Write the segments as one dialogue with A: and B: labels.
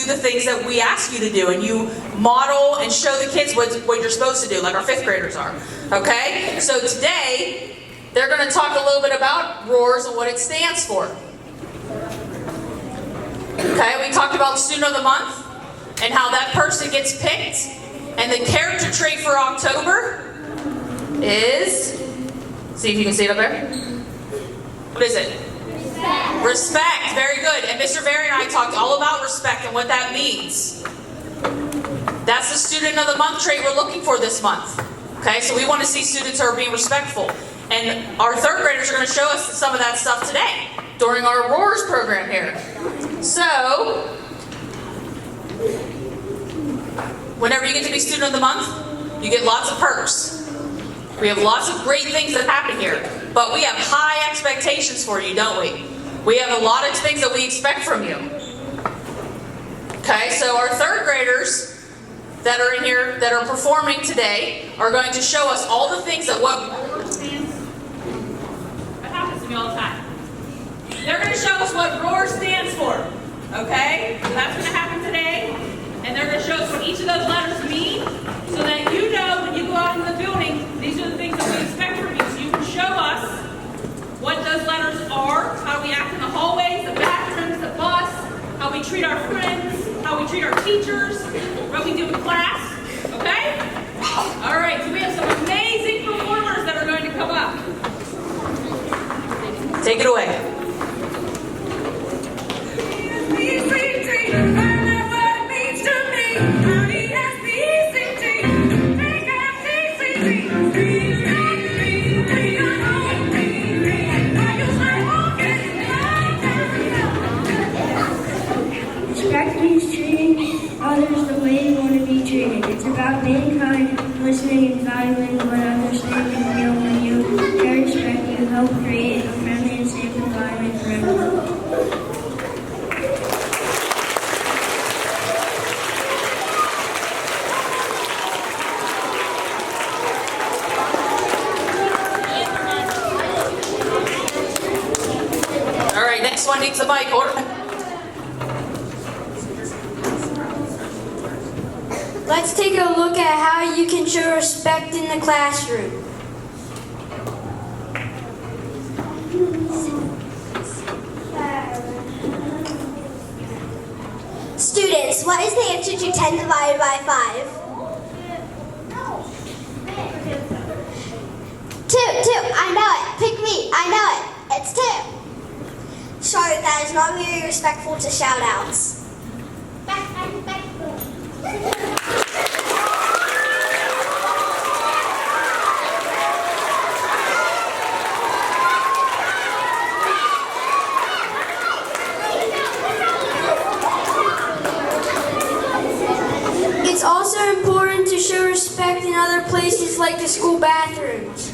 A: the things that we ask you to do, and you model and show the kids what you're supposed to do, like our 5th graders are. Okay? So today, they're going to talk a little bit about ROARS and what it stands for. Okay, we talked about Student of the Month and how that person gets picked. And the character trait for October is, see if you can see it up there. What is it? Respect. Respect, very good. And Mr. Berry and I talked all about respect and what that means. That's the Student of the Month trait we're looking for this month. Okay, so we want to see students who are being respectful. And our 3rd graders are going to show us some of that stuff today during our ROARS program here. So, whenever you get to be Student of the Month, you get lots of perks. We have lots of great things that happen here. But we have high expectations for you, don't we? We have a lot of things that we expect from you. Okay, so our 3rd graders that are in here, that are performing today, are going to show us all the things that what happens to me all the time. They're going to show us what ROARS stands for. Okay? So that's going to happen today. And they're going to show us what each of those letters mean, so that you know when you go out in the building, these are the things that we expect from you. So you can show us what those letters are, how we act in the hallways, the bathrooms, the bus, how we treat our friends, how we treat our teachers, what we do in class. Okay? All right, so we have some amazing performers that are going to come up. Take it away.
B: Respect means treating others the way you want to be treated. It's about being kind, listening, and valuing what others think and feel. When you share respect, you help create a friendly and safe environment for everyone.
A: All right, next one needs a mic.
C: Let's take a look at how you can show respect in the classroom.
D: Students, what is the answer to 10 divided by 5? 2. I know it. Pick me. I know it. It's 2. Sorry, that is not very respectful to shout outs.
C: It's also important to show respect in other places like the school bathrooms.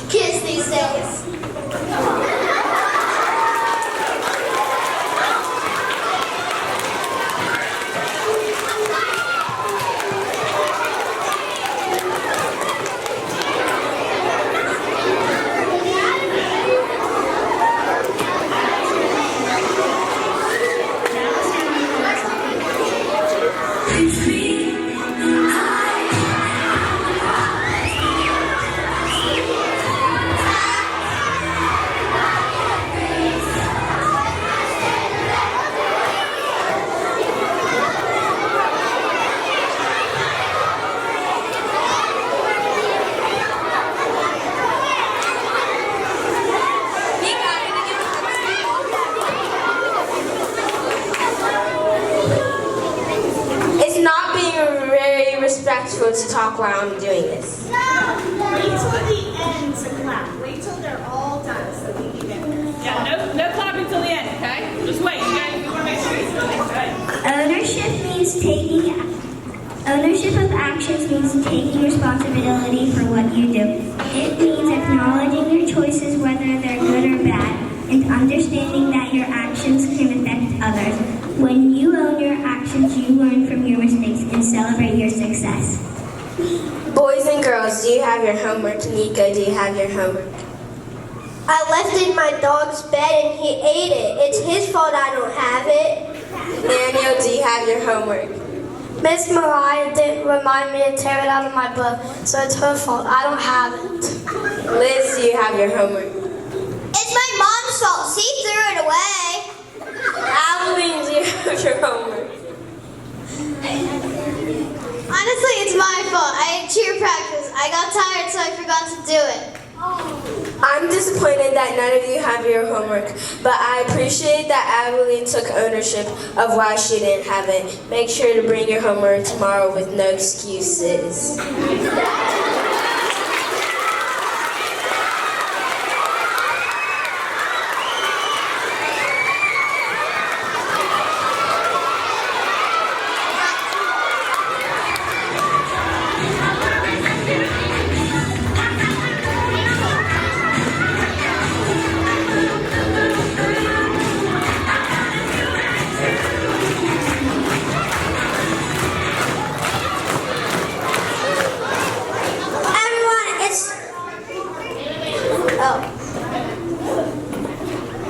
D: Kids these days.
C: respectful to talk while I'm doing this.
E: Wait till the end to clap. Wait till they're all done so we can get there.
A: Yeah, no clapping till the end, okay? Just wait. You guys want to make sure it's really good.
B: Ownership means taking Ownership of actions means taking responsibility for what you do. It means acknowledging your choices, whether they're good or bad, and understanding that your actions can affect others. When you own your actions, you learn from your mistakes and celebrate your success.
C: Boys and girls, do you have your homework? Nico, do you have your homework?
D: I left it in my dog's bed and he ate it. It's his fault I don't have it.
C: Daniel, do you have your homework?
F: Miss Mariah didn't remind me to tear it out of my book, so it's her fault. I don't have it.
C: Liz, do you have your homework?
D: It's my mom's fault. She threw it away.
C: Adeline, do you have your homework?
D: Honestly, it's my fault. I had cheer practice. I got tired, so I forgot to do it.
C: I'm disappointed that none of you have your homework, but I appreciate that Adeline took ownership of why she didn't have it. Make sure to bring your homework tomorrow with no excuses.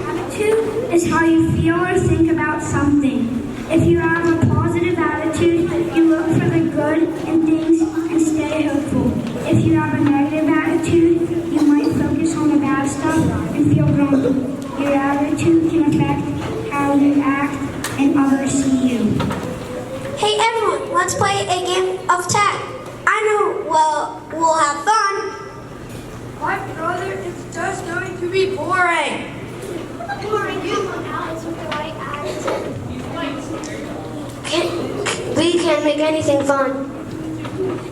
B: Attitude is how you feel or think about something. If you have a positive attitude, you look for the good in things and stay hopeful. If you have a negative attitude, you might focus on the bad stuff and feel grumpy. Your attitude can affect how you act and others see you.
D: Hey everyone, let's play a game of tag. I know, well, we'll have fun.
F: My brother, it's just going to be boring.
D: Who are you, Alex, with the right attitude?
F: We can't make anything fun.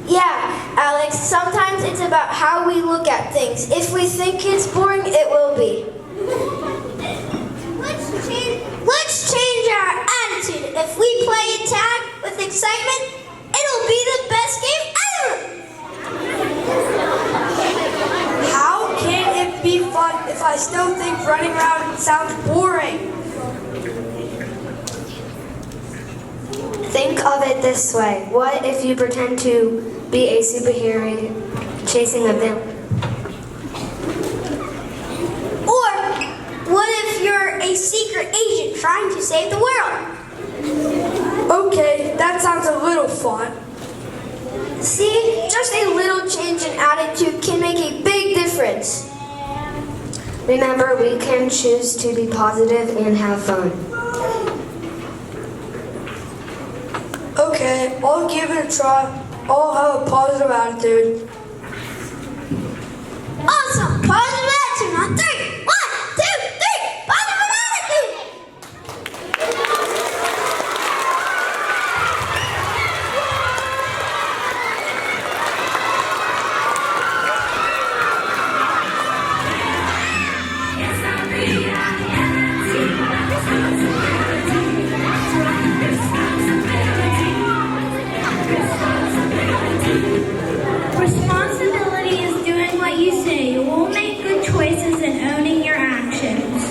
D: Yeah, Alex, sometimes it's about how we look at things. If we think it's boring, it will be. Let's change our attitude. If we play tag with excitement, it'll be the best game ever.
F: How can it be fun if I still think running around sounds boring? Think of it this way. What if you pretend to be a superhero chasing a villain?
D: Or what if you're a secret agent trying to save the world?
F: Okay, that sounds a little fun.
D: See, just a little change in attitude can make a big difference.
F: Remember, we can choose to be positive and have fun. Okay, I'll give it a try. I'll have a positive attitude.
D: Awesome! Positive attitude on 3. 1, 2, 3! Positive attitude!
B: Responsibility is doing what you say. You will make good choices and owning your actions.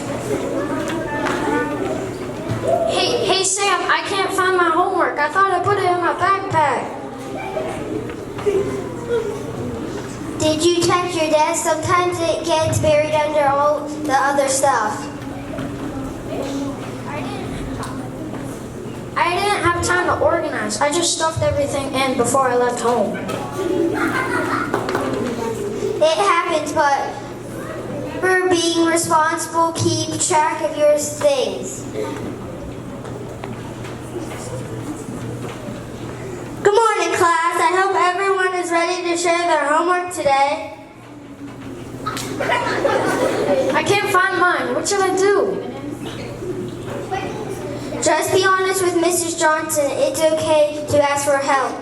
F: Hey Sam, I can't find my homework. I thought I put it in my backpack.
D: Did you check your desk? Sometimes it gets buried under all the other stuff.
F: I didn't have time to organize. I just stuffed everything in before I left home.
D: It happens, but for being responsible, keep track of your things. Good morning, class. I hope everyone is ready to share their homework today.
F: I can't find mine. What should I do?
D: Just be honest with Mrs. Johnson. It's okay to ask for help.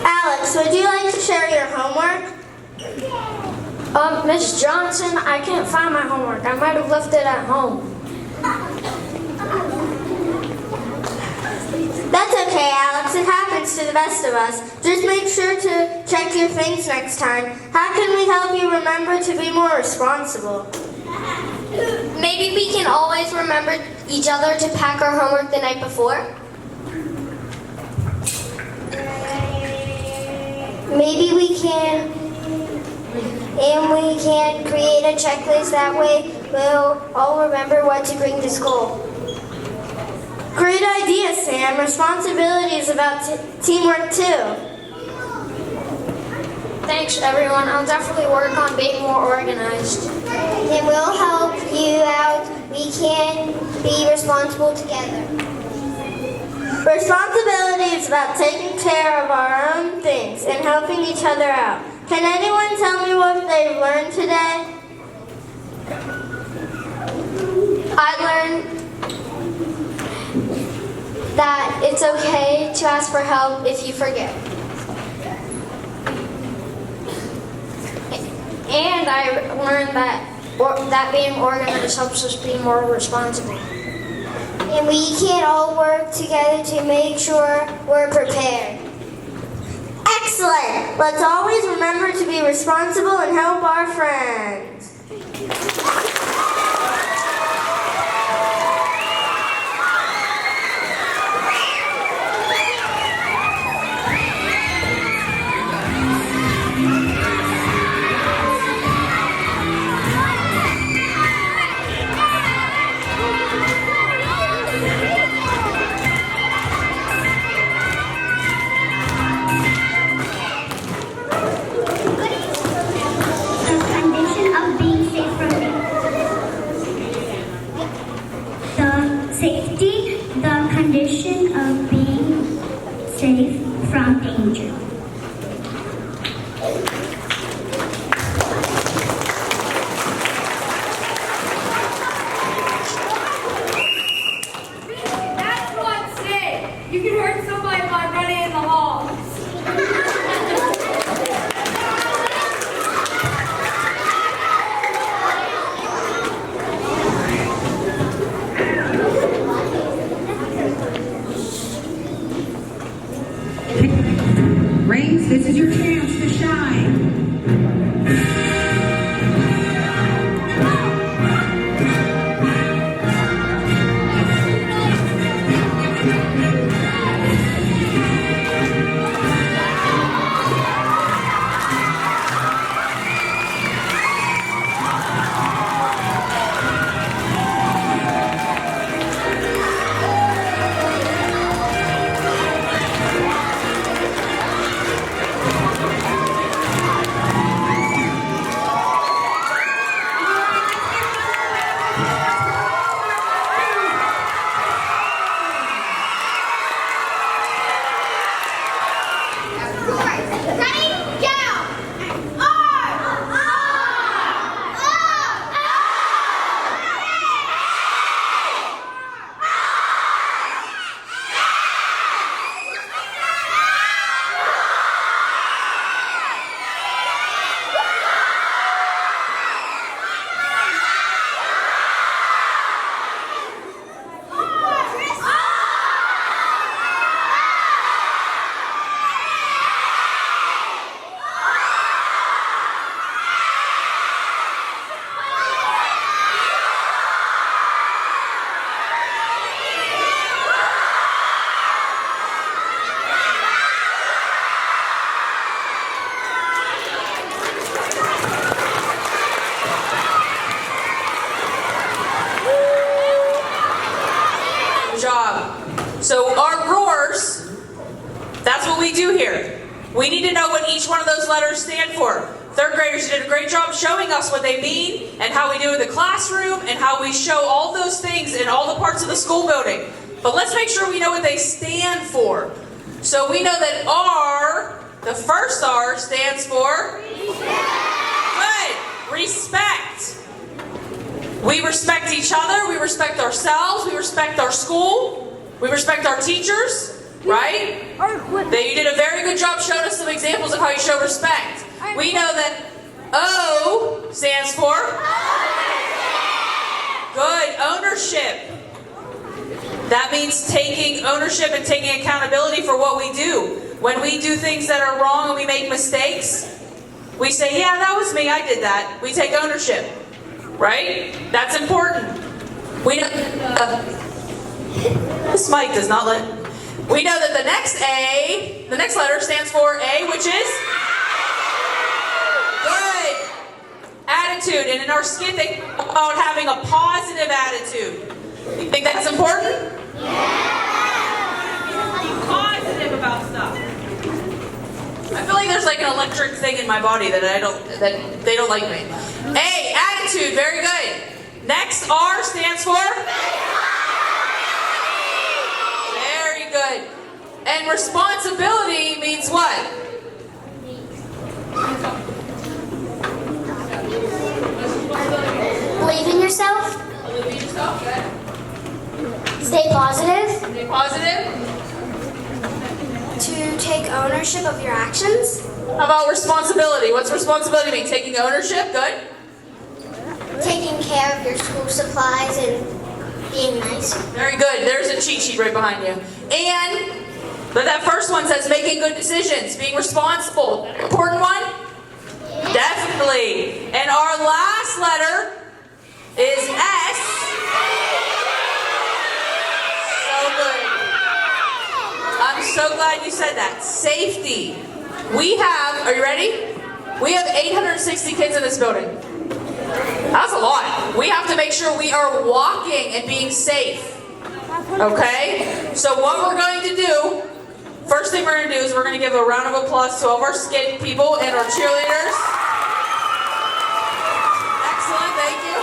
D: Alex, would you like to share your homework?
F: Miss Johnson, I can't find my homework. I might have left it at home.
C: to the best of us. Just make sure to check your things next time. How can we help you remember to be more responsible?
D: Maybe we can always remember each other to pack our homework the night before. Maybe we can create a checklist. That way we'll all remember what to bring to school.
C: Great idea, Sam. Responsibility is about teamwork too.
D: Thanks, everyone. I'll definitely work on being more organized. And we'll help you out. We can be responsible together.
C: Responsibility is about taking care of our own things and helping each other out. Can anyone tell me what they've learned today?
D: I learned that it's okay to ask for help if you forget. And I learned that being organized helps us be more responsible. And we can all work together to make sure we're prepared.
C: Excellent! Let's always remember to be responsible and help our friends.
B: The condition of being safe from danger.
F: That's what's safe. You can hurt somebody by running in the halls.
G: Rings, this is your chance to shine.
A: So our ROARS, that's what we do here. We need to know what each one of those letters stand for. Third graders did a great job showing us what they mean and how we do in the classroom and how we show all those things in all the parts of the school building. But let's make sure we know what they stand for. So we know that R, the first R, stands for? Respect. Good. Respect. We respect each other, we respect ourselves, we respect our school, we respect our teachers, right? You did a very good job showing us some examples of how you show respect. We know that O stands for? Good, ownership. That means taking ownership and taking accountability for what we do. when we do things that are wrong and we make mistakes, we say, yeah, that was me, I did that. We take ownership, right? That's important. We know this mic does not let. We know that the next letter stands for A, which is good. Attitude. And in our skit, they talk about having a positive attitude. You think that's important?
G: Be positive about stuff.
A: I feel like there's like an electric thing in my body that that they don't like me. A, attitude, very good. Next, R stands for? Very good. And responsibility means what?
D: Believe in yourself.
A: Believe in yourself, good.
D: Stay positive.
A: Stay positive.
D: To take ownership of your actions.
A: How about responsibility? What's responsibility mean? Taking ownership, good.
D: Taking care of your school supplies and being nice.
A: Very good. There's a cheat sheet right behind you. And but that first one says making good decisions, being responsible. Important one? Definitely. And our last letter is S. So good. I'm so glad you said that. Safety. We have, are you ready? We have 860 kids in this building. That's a lot. We have to make sure we are walking and being safe. Okay? So what we're going to do, first thing we're going to do is we're going to give a round of applause to all of our skate people and our cheerleaders. Excellent, thank you.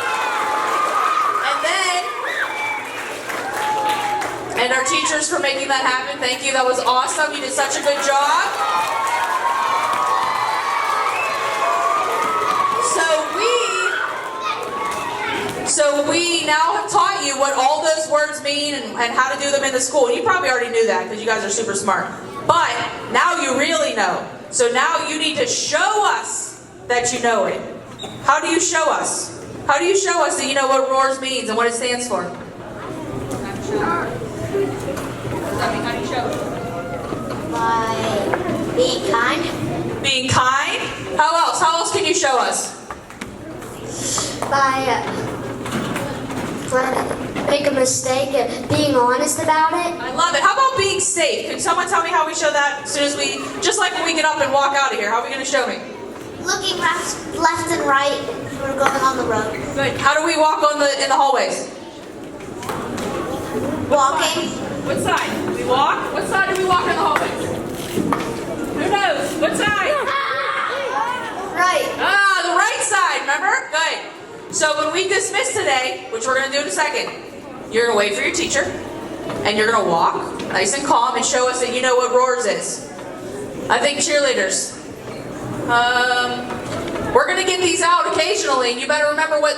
A: And our teachers for making that happen. Thank you, that was awesome. You did such a good job. So we now have taught you what all those words mean and how to do them in the school. You probably already knew that because you guys are super smart. But now you really know. So now you need to show us that you know it. How do you show us? How do you show us that you know what ROARS means and what it stands for? What does that mean? How do you show it?
D: By being kind.
A: Being kind? How else? How else can you show us?
D: By when I make a mistake, being honest about it.
A: I love it. How about being safe? Can someone tell me how we show that as soon as we, just like when we get up and walk out of here, how are we going to show me?
D: Looking left and right when we're going on the road.
A: Good. How do we walk in the hallways?
D: Walking.
A: What side? We walk? What side do we walk in the hallways? Who knows? What side?
D: Right.
A: Ah, the right side, remember? Good. So when we dismiss today, which we're going to do in a second, you're going to wait for your teacher, and you're going to walk nice and calm and show us that you know what ROARS is. I think cheerleaders. We're going to get these out occasionally, and you better remember what